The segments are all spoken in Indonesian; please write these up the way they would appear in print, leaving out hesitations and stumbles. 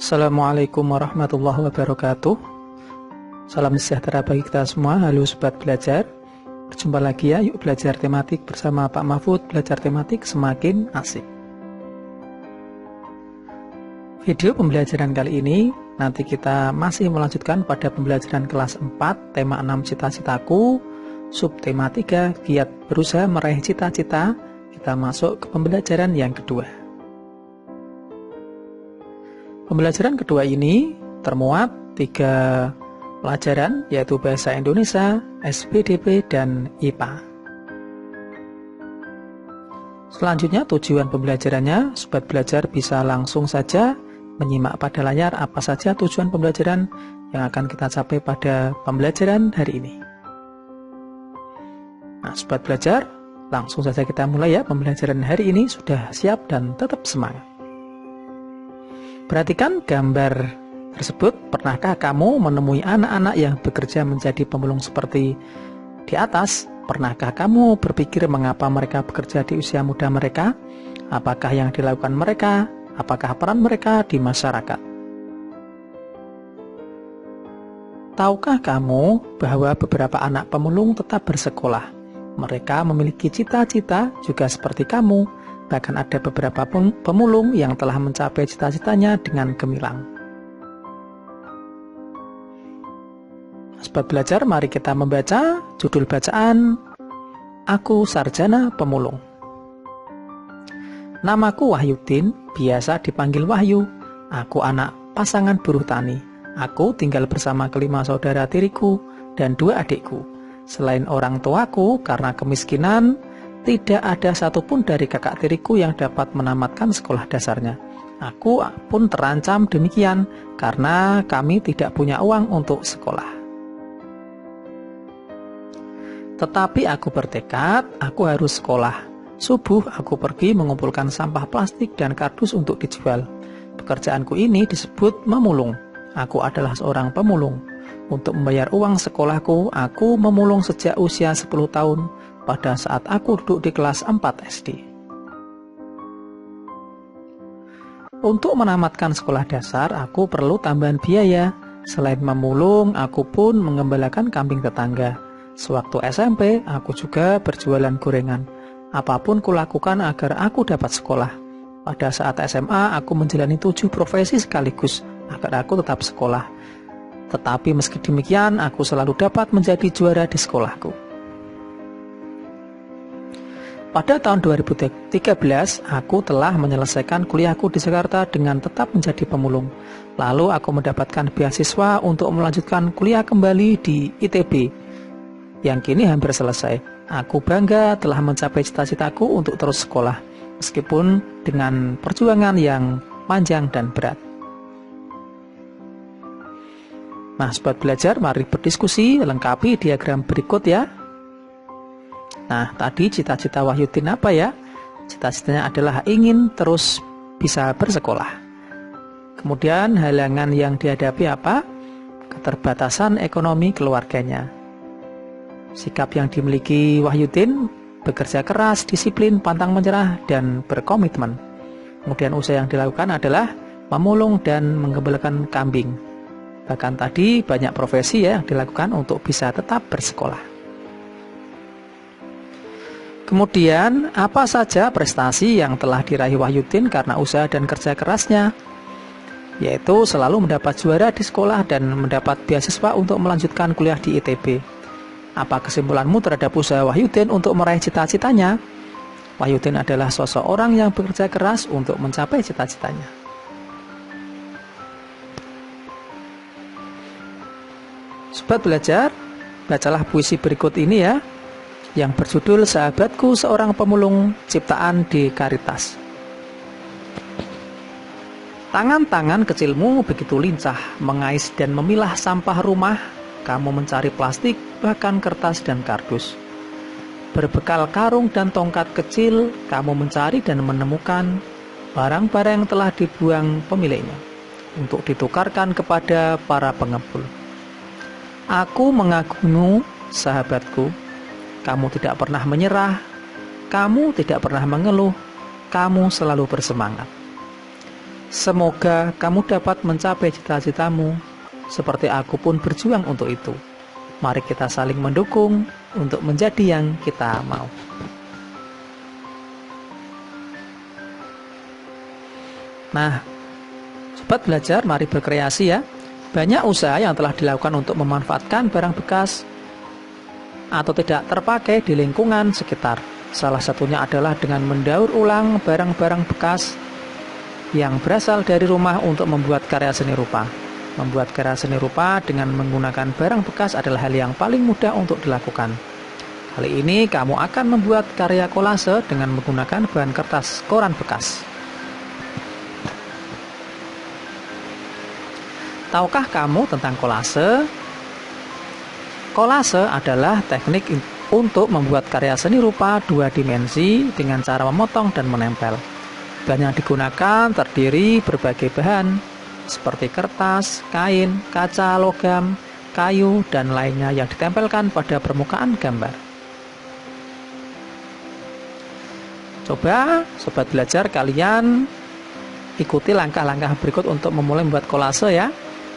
Assalamualaikum warahmatullahi wabarakatuh. Salam sejahtera bagi kita semua. Halo sobat belajar, berjumpa lagi ya. Yuk belajar tematik bersama Pak Mahfud. Belajar tematik semakin asik. Video pembelajaran kali ini nanti kita masih melanjutkan pada pembelajaran kelas 4, tema 6 cita-citaku, subtema 3 giat berusaha meraih cita-cita. Kita masuk ke pembelajaran yang kedua. Pembelajaran kedua ini termuat 3 pelajaran, yaitu Bahasa Indonesia, SPDP, dan IPA. Selanjutnya tujuan pembelajarannya, sobat belajar bisa langsung saja menyimak pada layar apa saja tujuan pembelajaran yang akan kita capai pada pembelajaran hari ini. Nah, sobat belajar, langsung saja kita mulai ya. Pembelajaran hari ini sudah siap dan tetap semangat. Perhatikan gambar tersebut. Pernahkah kamu menemui anak-anak yang bekerja menjadi pemulung seperti di atas? Pernahkah kamu berpikir mengapa mereka bekerja di usia muda mereka? Apakah yang dilakukan mereka? Apakah peran mereka di masyarakat? Tahukah kamu bahwa beberapa anak pemulung tetap bersekolah? Mereka memiliki cita-cita juga seperti kamu. Bahkan ada beberapa pemulung yang telah mencapai cita-citanya dengan gemilang. Sobat belajar, mari kita membaca judul bacaan Aku Sarjana Pemulung. Namaku Wahyudin, biasa dipanggil Wahyu. Aku anak pasangan buruh tani. Aku tinggal bersama kelima saudara tiriku dan 2 adikku. Selain orang tuaku, karena kemiskinan, tidak ada satupun dari kakak tiriku yang dapat menamatkan sekolah dasarnya. Aku pun terancam demikian karena kami tidak punya uang untuk sekolah. Tetapi aku bertekad, aku harus sekolah. Subuh aku pergi mengumpulkan sampah plastik dan kardus untuk dijual. Pekerjaanku ini disebut memulung. Aku adalah seorang pemulung. Untuk membayar uang sekolahku, aku memulung sejak usia 10 tahun. Pada saat aku duduk di kelas 4 SD. Untuk menamatkan sekolah dasar, aku perlu tambahan biaya. Selain memulung, aku pun mengembalakan kambing tetangga. Sewaktu SMP, aku juga berjualan gorengan. Apapun kulakukan agar aku dapat sekolah. Pada saat SMA, aku menjalani 7 profesi sekaligus agar aku tetap sekolah. Tetapi meski demikian, aku selalu dapat menjadi juara di sekolahku. Pada tahun 2013, aku telah menyelesaikan kuliahku di Jakarta dengan tetap menjadi pemulung. Lalu aku mendapatkan beasiswa untuk melanjutkan kuliah kembali di ITB, yang kini hampir selesai. Aku bangga telah mencapai cita-citaku untuk terus sekolah, meskipun dengan perjuangan yang panjang dan berat. Nah, sobat belajar, mari berdiskusi, lengkapi diagram berikut ya. Nah, tadi cita-cita Wahyudin apa ya? Cita-citanya adalah ingin terus bisa bersekolah. Kemudian halangan yang dihadapi apa? Keterbatasan ekonomi keluarganya. Sikap yang dimiliki Wahyudin, bekerja keras, disiplin, pantang menyerah, dan berkomitmen. Kemudian usaha yang dilakukan adalah memulung dan menggembalakan kambing. Bahkan tadi banyak profesi ya yang dilakukan untuk bisa tetap bersekolah. Kemudian, apa saja prestasi yang telah diraih Wahyudin karena usaha dan kerja kerasnya? Yaitu selalu mendapat juara di sekolah dan mendapat beasiswa untuk melanjutkan kuliah di ITB. Apa kesimpulanmu terhadap usaha Wahyudin untuk meraih cita-citanya? Wahyudin adalah sosok orang yang bekerja keras untuk mencapai cita-citanya. Sobat belajar, bacalah puisi berikut ini ya, yang berjudul Sahabatku Seorang Pemulung, ciptaan di Karitas. Tangan-tangan kecilmu begitu lincah mengais dan memilah sampah rumah. Kamu mencari plastik, bahkan kertas dan kardus. Berbekal karung dan tongkat kecil, kamu mencari dan menemukan barang-barang yang telah dibuang pemiliknya untuk ditukarkan kepada para pengepul. Aku mengagummu, sahabatku. Kamu tidak pernah menyerah, kamu tidak pernah mengeluh, kamu selalu bersemangat. Semoga kamu dapat mencapai cita-citamu, seperti aku pun berjuang untuk itu. Mari kita saling mendukung untuk menjadi yang kita mau. Nah, sobat belajar, mari berkreasi ya. Banyak usaha yang telah dilakukan untuk memanfaatkan barang bekas atau tidak terpakai di lingkungan sekitar. Salah satunya adalah dengan mendaur ulang barang-barang bekas yang berasal dari rumah untuk membuat karya seni rupa. Membuat karya seni rupa dengan menggunakan barang bekas adalah hal yang paling mudah untuk dilakukan. Kali ini kamu akan membuat karya kolase dengan menggunakan bahan kertas koran bekas. Tahukah kamu tentang kolase? Kolase adalah teknik untuk membuat karya seni rupa 2 dimensi dengan cara memotong dan menempel. Bahan yang digunakan terdiri berbagai bahan seperti kertas, kain, kaca, logam, kayu, dan lainnya yang ditempelkan pada permukaan gambar. Coba sobat belajar kalian ikuti langkah-langkah berikut untuk memulai membuat kolase ya.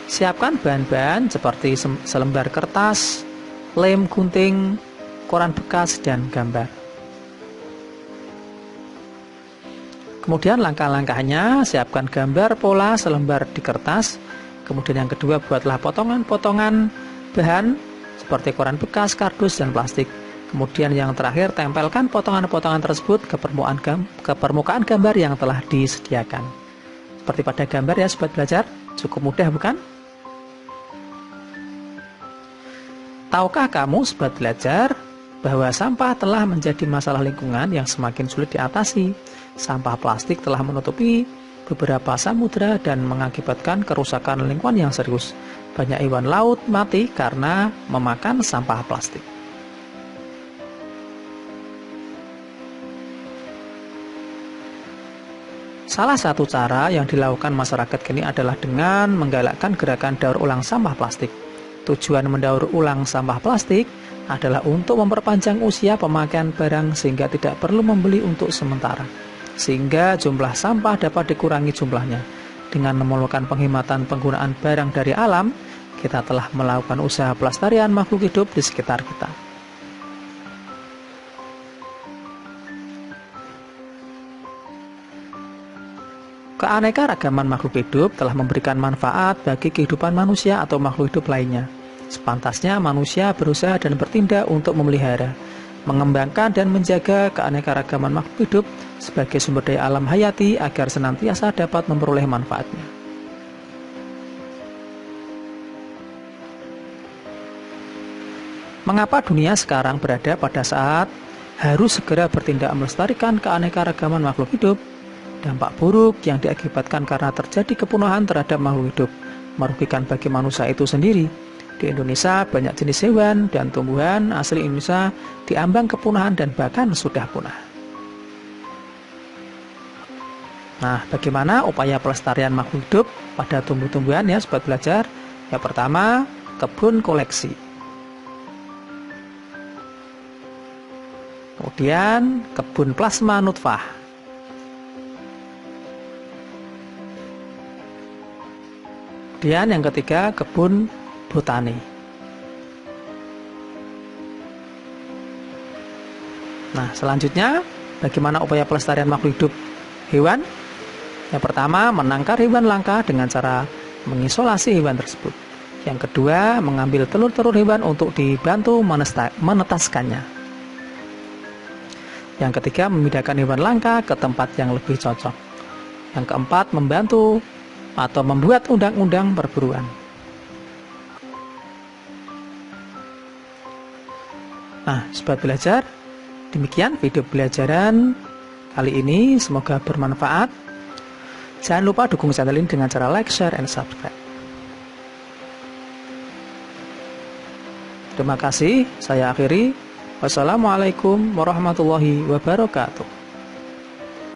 Siapkan bahan-bahan seperti selembar kertas, lem gunting, koran bekas, dan gambar. Kemudian langkah-langkahnya, siapkan gambar pola selembar di kertas. Kemudian yang kedua, buatlah potongan-potongan bahan seperti koran bekas, kardus, dan plastik. Kemudian yang terakhir, tempelkan potongan-potongan tersebut ke permukaan gambar yang telah disediakan. Seperti pada gambar ya sobat belajar, cukup mudah bukan? Tahukah kamu sobat belajar bahwa sampah telah menjadi masalah lingkungan yang semakin sulit diatasi? Sampah plastik telah menutupi beberapa samudera dan mengakibatkan kerusakan lingkungan yang serius. Banyak hewan laut mati karena memakan sampah plastik. Salah satu cara yang dilakukan masyarakat kini adalah dengan menggalakkan gerakan daur ulang sampah plastik. Tujuan mendaur ulang sampah plastik adalah untuk memperpanjang usia pemakaian barang sehingga tidak perlu membeli untuk sementara, sehingga jumlah sampah dapat dikurangi jumlahnya. Dengan memerlukan penghematan penggunaan barang dari alam, kita telah melakukan usaha pelestarian makhluk hidup di sekitar kita. Keanekaragaman makhluk hidup telah memberikan manfaat bagi kehidupan manusia atau makhluk hidup lainnya. Sepantasnya manusia berusaha dan bertindak untuk memelihara, mengembangkan dan menjaga keanekaragaman makhluk hidup sebagai sumber daya alam hayati agar senantiasa dapat memperoleh manfaatnya. Mengapa dunia sekarang berada pada saat harus segera bertindak melestarikan keanekaragaman makhluk hidup? Dampak buruk yang diakibatkan karena terjadi kepunahan terhadap makhluk hidup merugikan bagi manusia itu sendiri. Di Indonesia banyak jenis hewan dan tumbuhan asli Indonesia diambang kepunahan dan bahkan sudah punah. Nah, bagaimana upaya pelestarian makhluk hidup pada tumbuh-tumbuhan ya sobat belajar? Yang pertama, kebun koleksi. Kemudian kebun plasma nutfah. Kemudian yang ketiga, kebun botani. Nah, selanjutnya bagaimana upaya pelestarian makhluk hidup hewan? Yang pertama, menangkar hewan langka dengan cara mengisolasi hewan tersebut. Yang kedua, mengambil telur-telur hewan untuk dibantu menetaskannya. Yang ketiga, memindahkan hewan langka ke tempat yang lebih cocok. Yang keempat, membantu atau membuat undang-undang perburuan. Nah, sobat belajar, demikian video pelajaran kali ini, semoga bermanfaat. Jangan lupa dukung channel ini dengan cara like, share, and subscribe. Terima kasih, saya akhiri. Wassalamualaikum warahmatullahi wabarakatuh.